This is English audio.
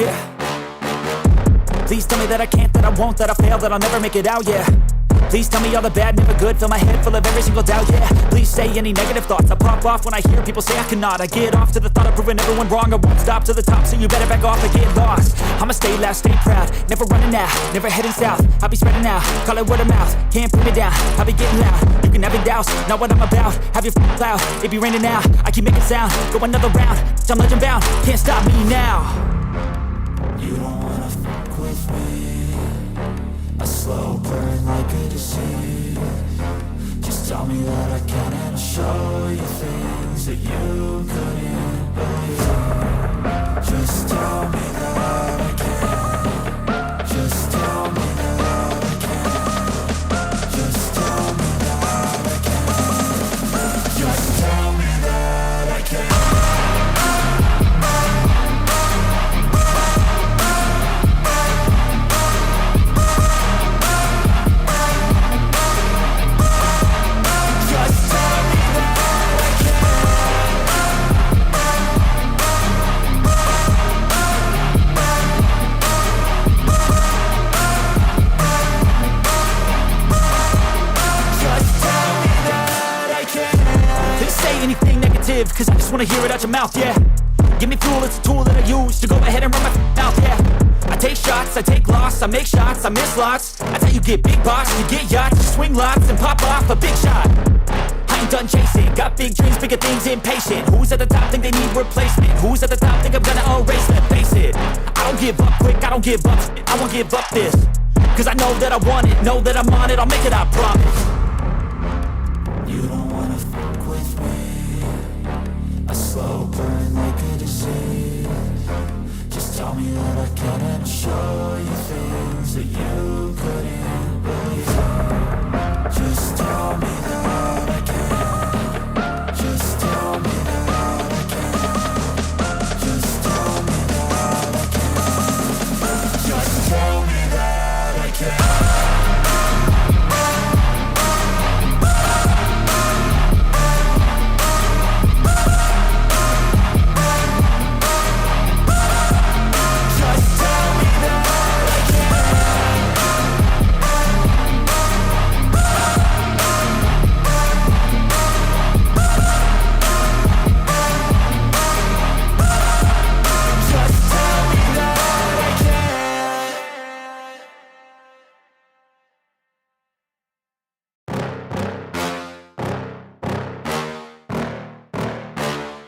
yeah. Please tell me that I can't, that I won't, that I fail, that I'll never make it out, yeah. Please tell me all the bad, never good. Fill my head full of every single doubt, yeah. Please say any negative thoughts. I pop off when I hear people say I cannot. I get off to the thought of proving everyone wrong. I won't stop to the top, so you better back off and get lost. I'ma stay loud, stay proud, never running out, never heading south. I'll be spreading out, call it word of mouth. Can't put me down, I'll be getting loud. You can have it douse, not what I'm about. Have your cloud, it be raining now. I keep making sound, go another round. I'm legend bound, can't stop me now. You don't wanna fuck with me. A slow burn like a disease. Just tell me that I can and I'll show you things that you couldn't believe. Just tell me that I can. Just tell me that I can. Just tell me that I can. Just tell me that I can. Anything negative, cause I just wanna hear it out your mouth, yeah. Give me fuel, it's a tool that I use to go ahead and run my mouth, yeah. I take shots, I take loss, I make shots, I miss lots. That's how you get big box, you get yachts, you swing lots and pop off a big shot. I ain't done chasing, got big dreams, bigger things, impatient. Who's at the top think they need replacement? Who's at the top think I'm gonna erase them? Face it, I don't give up quick, I don't give up, I won't give up this. Cause I know that I want it, know that I'm on it, I'll make it, I promise.